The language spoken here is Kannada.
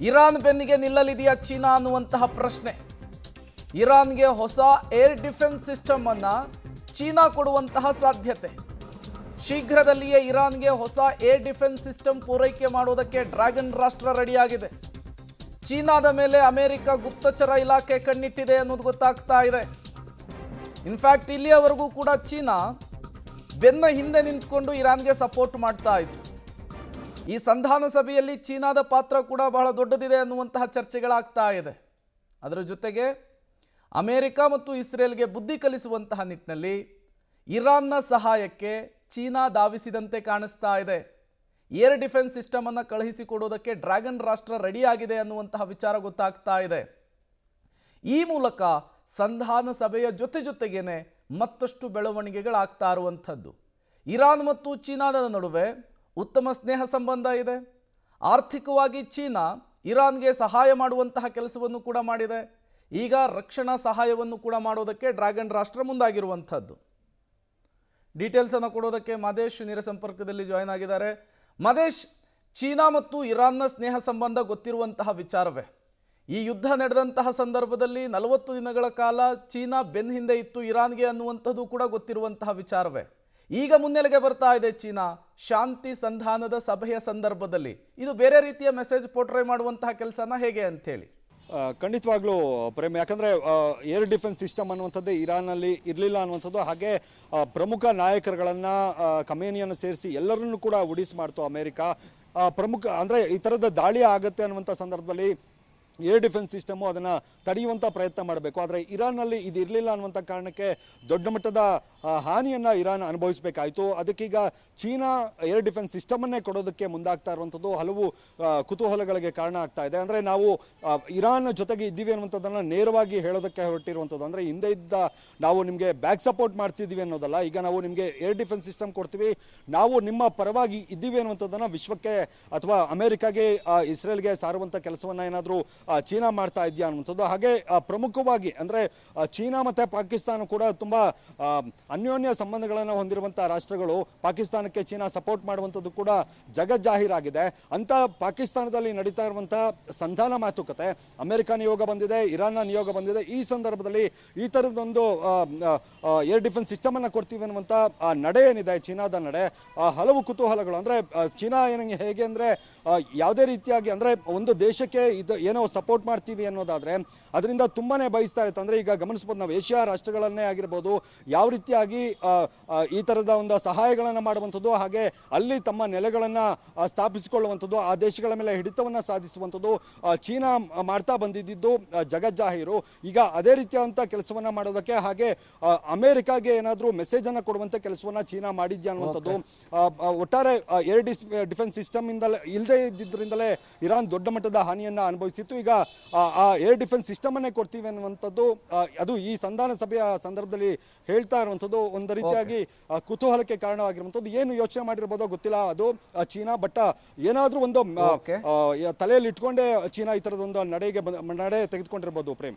ಇರಾನ್ ಬೆನ್ನಿಗೆ ನಿಲ್ಲಲಿದೆಯಾ ಚೀನಾ ಅನ್ನುವಂತಹ ಪ್ರಶ್ನೆ. ಇರಾನ್ಗೆ ಹೊಸ ಏರ್ ಡಿಫೆನ್ಸ್ ಸಿಸ್ಟಮ್ ಅನ್ನ ಚೀನಾ ಕೊಡುವಂತಹ ಸಾಧ್ಯತೆ. ಶೀಘ್ರದಲ್ಲಿಯೇ ಇರಾನ್ಗೆ ಹೊಸ ಏರ್ ಡಿಫೆನ್ಸ್ ಸಿಸ್ಟಮ್ ಪೂರೈಕೆ ಮಾಡುವುದಕ್ಕೆ ಡ್ರ್ಯಾಗನ್ ರಾಷ್ಟ್ರ ರೆಡಿಯಾಗಿದೆ. ಚೀನಾದ ಮೇಲೆ ಅಮೆರಿಕ ಗುಪ್ತಚರ ಇಲಾಖೆ ಕಣ್ಣಿಟ್ಟಿದೆ ಅನ್ನೋದು ಗೊತ್ತಾಗ್ತಾ ಇದೆ. ಇನ್ಫ್ಯಾಕ್ಟ್ ಇಲ್ಲಿಯವರೆಗೂ ಕೂಡ ಚೀನಾ ಬೆನ್ನ ಹಿಂದೆ ನಿಂತ್ಕೊಂಡು ಇರಾನ್ಗೆ ಸಪೋರ್ಟ್ ಮಾಡ್ತಾ ಇತ್ತು. ಈ ಸಂಧಾನ ಸಭೆಯಲ್ಲಿ ಚೀನಾದ ಪಾತ್ರ ಕೂಡ ಬಹಳ ದೊಡ್ಡದಿದೆ ಅನ್ನುವಂತಹ ಚರ್ಚೆಗಳಾಗ್ತಾ ಇದೆ. ಅದರ ಜೊತೆಗೆ ಅಮೆರಿಕ ಮತ್ತು ಇಸ್ರೇಲ್ಗೆ ಬುದ್ಧಿ ಕಲಿಸುವಂತಹ ನಿಟ್ಟಿನಲ್ಲಿ ಇರಾನ್ನ ಸಹಾಯಕ್ಕೆ ಚೀನಾ ಧಾವಿಸಿದಂತೆ ಕಾಣಿಸ್ತಾ ಇದೆ. ಏರ್ ಡಿಫೆನ್ಸ್ ಸಿಸ್ಟಮ್ ಅನ್ನು ಕಳುಹಿಸಿಕೊಡೋದಕ್ಕೆ ಡ್ರ್ಯಾಗನ್ ರಾಷ್ಟ್ರ ರೆಡಿಯಾಗಿದೆ ಅನ್ನುವಂತಹ ವಿಚಾರ ಗೊತ್ತಾಗ್ತಾ ಇದೆ. ಈ ಮೂಲಕ ಸಂಧಾನ ಸಭೆಯ ಜೊತೆಗೇನೆ ಮತ್ತಷ್ಟು ಬೆಳವಣಿಗೆಗಳಾಗ್ತಾ ಇರುವಂಥದ್ದು. ಇರಾನ್ ಮತ್ತು ಚೀನಾದ ನಡುವೆ ಉತ್ತಮ ಸ್ನೇಹ ಸಂಬಂಧ ಇದೆ. ಆರ್ಥಿಕವಾಗಿ ಚೀನಾ ಇರಾನ್ಗೆ ಸಹಾಯ ಮಾಡುವಂತಹ ಕೆಲಸವನ್ನು ಕೂಡ ಮಾಡಿದೆ. ಈಗ ರಕ್ಷಣಾ ಸಹಾಯವನ್ನು ಕೂಡ ಮಾಡೋದಕ್ಕೆ ಡ್ರ್ಯಾಗನ್ ರಾಷ್ಟ್ರ ಮುಂದಾಗಿರುವಂಥದ್ದು. ಡೀಟೇಲ್ಸ್ ಅನ್ನು ಕೊಡೋದಕ್ಕೆ ಮಾದೇಶ್ ನೇರ ಸಂಪರ್ಕದಲ್ಲಿ ಜಾಯ್ನ್ ಆಗಿದ್ದಾರೆ. ಮಾದೇಶ್, ಚೀನಾ ಮತ್ತು ಇರಾನ್ನ ಸ್ನೇಹ ಸಂಬಂಧ ಗೊತ್ತಿರುವಂತಹ ವಿಚಾರವೇ. ಈ ಯುದ್ಧ ನಡೆದಂತಹ ಸಂದರ್ಭದಲ್ಲಿ 40 ದಿನಗಳ ಕಾಲ ಚೀನಾ ಬೆನ್ನ ಹಿಂದೆ ಇತ್ತು ಇರಾನ್ಗೆ ಅನ್ನುವಂಥದ್ದು ಕೂಡ ಗೊತ್ತಿರುವಂತಹ ವಿಚಾರವೇ. ಈಗ ಮುನ್ನೆಲೆಗೆ ಬರ್ತಾ ಇದೆ ಚೀನಾ ಶಾಂತಿ ಸಂಧಾನದ ಸಭೆಯ ಸಂದರ್ಭದಲ್ಲಿ. ಇದು ಬೇರೆ ರೀತಿಯ ಮೆಸೇಜ್ ಪೋರ್ಟ್ರೇ ಮಾಡುವಂತಹ ಕೆಲಸನ ಹೇಗೆ ಅಂತೇಳಿ? ಖಂಡಿತವಾಗ್ಲೂ ಪ್ರೇಮ್, ಯಾಕಂದರೆ ಏರ್ ಡಿಫೆನ್ಸ್ ಸಿಸ್ಟಮ್ ಅನ್ನುವಂಥದ್ದು ಇರಾನಲ್ಲಿ ಇರಲಿಲ್ಲ ಅನ್ನುವಂಥದ್ದು. ಹಾಗೆ ಪ್ರಮುಖ ನಾಯಕರುಗಳನ್ನು ಖಮೇನಿಯನ್ನು ಸೇರಿಸಿ ಎಲ್ಲರನ್ನೂ ಕೂಡ ಉಡಿಸಿ ಮಾಡ್ತು ಅಮೇರಿಕ. ಪ್ರಮುಖ ಅಂದರೆ ಈ ಥರದ ದಾಳಿ ಆಗುತ್ತೆ ಅನ್ನುವಂಥ ಸಂದರ್ಭದಲ್ಲಿ ಏರ್ ಡಿಫೆನ್ಸ್ ಸಿಸ್ಟಮು ಅದನ್ನು ತಡೆಯುವಂಥ ಪ್ರಯತ್ನ ಮಾಡಬೇಕು. ಆದರೆ ಇರಾನ್ನಲ್ಲಿ ಇದು ಇರಲಿಲ್ಲ ಅನ್ನುವಂಥ ಕಾರಣಕ್ಕೆ ದೊಡ್ಡ ಮಟ್ಟದ ಹಾನಿಯನ್ನು ಇರಾನ್ ಅನುಭವಿಸಬೇಕಾಯಿತು. ಅದಕ್ಕೀಗ ಚೀನಾ ಏರ್ ಡಿಫೆನ್ಸ್ ಸಿಸ್ಟಮನ್ನೇ ಕೊಡೋದಕ್ಕೆ ಮುಂದಾಗ್ತಾ ಇರುವಂಥದ್ದು ಹಲವು ಕುತೂಹಲಗಳಿಗೆ ಕಾರಣ ಆಗ್ತಾ ಇದೆ. ಅಂದರೆ ನಾವು ಇರಾನ್ ಜೊತೆಗೆ ಇದ್ದೀವಿ ಅನ್ನುವಂಥದ್ದನ್ನು ನೇರವಾಗಿ ಹೇಳೋದಕ್ಕೆ ಹೊರಟಿರುವಂಥದ್ದು. ಅಂದರೆ ಹಿಂದೆ ಇದ್ದ ನಾವು ನಿಮಗೆ ಬ್ಯಾಕ್ ಸಪೋರ್ಟ್ ಮಾಡ್ತಿದ್ದೀವಿ ಅನ್ನೋದಲ್ಲ, ಈಗ ನಾವು ನಿಮಗೆ ಏರ್ ಡಿಫೆನ್ಸ್ ಸಿಸ್ಟಮ್ ಕೊಡ್ತೀವಿ, ನಾವು ನಿಮ್ಮ ಪರವಾಗಿ ಇದ್ದೀವಿ ಅನ್ನುವಂಥದ್ದನ್ನು ವಿಶ್ವಕ್ಕೆ ಅಥವಾ ಅಮೆರಿಕಾಗೆ ಇಸ್ರೇಲ್ಗೆ ಸಾರುವಂಥ ಕೆಲಸವನ್ನು ಏನಾದರೂ ಚೀನಾ ಮಾಡ್ತಾ ಇದೆಯಾ ಅನ್ನುವಂಥದ್ದು. ಹಾಗೆ ಪ್ರಮುಖವಾಗಿ ಅಂದರೆ ಚೀನಾ ಮತ್ತು ಪಾಕಿಸ್ತಾನ ಕೂಡ ತುಂಬ ಅನ್ಯೋನ್ಯ ಸಂಬಂಧಗಳನ್ನು ಹೊಂದಿರುವಂಥ ರಾಷ್ಟ್ರಗಳು. ಪಾಕಿಸ್ತಾನಕ್ಕೆ ಚೀನಾ ಸಪೋರ್ಟ್ ಮಾಡುವಂಥದ್ದು ಕೂಡ ಜಗಜ್ಜಾಹೀರಾಗಿದೆ. ಅಂಥ ಪಾಕಿಸ್ತಾನದಲ್ಲಿ ನಡೀತಾ ಇರುವಂಥ ಸಂಧಾನ ಮಾತುಕತೆ, ಅಮೆರಿಕ ನಿಯೋಗ ಬಂದಿದೆ, ಇರಾನ್ನ ನಿಯೋಗ ಬಂದಿದೆ. ಈ ಸಂದರ್ಭದಲ್ಲಿ ಈ ಥರದೊಂದು ಏರ್ ಡಿಫೆನ್ಸ್ ಸಿಸ್ಟಮನ್ನು ಕೊಡ್ತೀವಿ ಅನ್ನುವಂಥ ನಡೆ ಏನಿದೆ ಚೀನಾದ ನಡೆ, ಹಲವು ಕುತೂಹಲಗಳು. ಅಂದರೆ ಚೀನಾ ಹೇಗೆ ಅಂದರೆ ಯಾವುದೇ ರೀತಿಯಾಗಿ ಅಂದರೆ ಒಂದು ದೇಶಕ್ಕೆ ಇದು ಏನೋ ಸಪೋರ್ಟ್ ಮಾಡ್ತೀವಿ ಅನ್ನೋದಾದರೆ ಅದರಿಂದ ತುಂಬಾ ಬಯಸ್ತಾ ಇರುತ್ತೆ. ಅಂದರೆ ಈಗ ಗಮನಿಸ್ಬೋದು ನಾವು ಏಷ್ಯಾ ರಾಷ್ಟ್ರಗಳನ್ನೇ ಆಗಿರ್ಬೋದು, ಯಾವ ರೀತಿಯಾಗಿ ಈ ಥರದ ಒಂದು ಸಹಾಯಗಳನ್ನು ಮಾಡುವಂಥದ್ದು, ಹಾಗೆ ಅಲ್ಲಿ ತಮ್ಮ ನೆಲೆಗಳನ್ನು ಸ್ಥಾಪಿಸಿಕೊಳ್ಳುವಂಥದ್ದು, ಆ ದೇಶಗಳ ಮೇಲೆ ಹಿಡಿತವನ್ನು ಸಾಧಿಸುವಂಥದ್ದು ಚೀನಾ ಮಾಡ್ತಾ ಬಂದಿದ್ದು ಜಗಜ್ಜಾಹೀರು. ಈಗ ಅದೇ ರೀತಿಯಾದಂಥ ಕೆಲಸವನ್ನು ಮಾಡೋದಕ್ಕೆ ಹಾಗೆ ಅಮೆರಿಕಾಗೆ ಏನಾದರೂ ಮೆಸೇಜನ್ನು ಕೊಡುವಂಥ ಕೆಲಸವನ್ನು ಚೀನಾ ಮಾಡಿದ್ಯಾ ಅನ್ನುವಂಥದ್ದು. ಒಟ್ಟಾರೆ ಏರ್ ಡಿಫೆನ್ಸ್ ಸಿಸ್ಟಮ್ ಇಲ್ಲದೆ ಇದ್ದಿದ್ದರಿಂದಲೇ ಇರಾನ್ ದೊಡ್ಡ ಮಟ್ಟದ ಹಾನಿಯನ್ನು ಅನುಭವಿಸಿತ್ತು. ಈಗ ಆ ಏರ್ ಡಿಫೆನ್ಸ್ ಸಿಸ್ಟಮನ್ನೇ ಕೊಡ್ತೀವಿ ಅನ್ನುವಂಥದ್ದು ಅದು ಈ ಸಂಧಾನ ಸಭೆಯ ಸಂದರ್ಭದಲ್ಲಿ ಹೇಳ್ತಾ ಇರುವಂಥದ್ದು ಒಂದು ರೀತಿಯಾಗಿ ಕುತೂಹಲಕ್ಕೆ ಕಾರಣವಾಗಿರುವಂಥದ್ದು. ಏನು ಯೋಚನೆ ಮಾಡಿರ್ಬೋದೋ ಗೊತ್ತಿಲ್ಲ ಅದು ಚೀನಾ, ಬಟ್ ಏನಾದರೂ ಒಂದು ತಲೆಯಲ್ಲಿ ಇಟ್ಕೊಂಡೇ ಚೀನಾ ಈ ಥರದೊಂದು ನಡೆ ತೆಗೆದುಕೊಂಡಿರ್ಬೋದು ಪ್ರೇಮ್.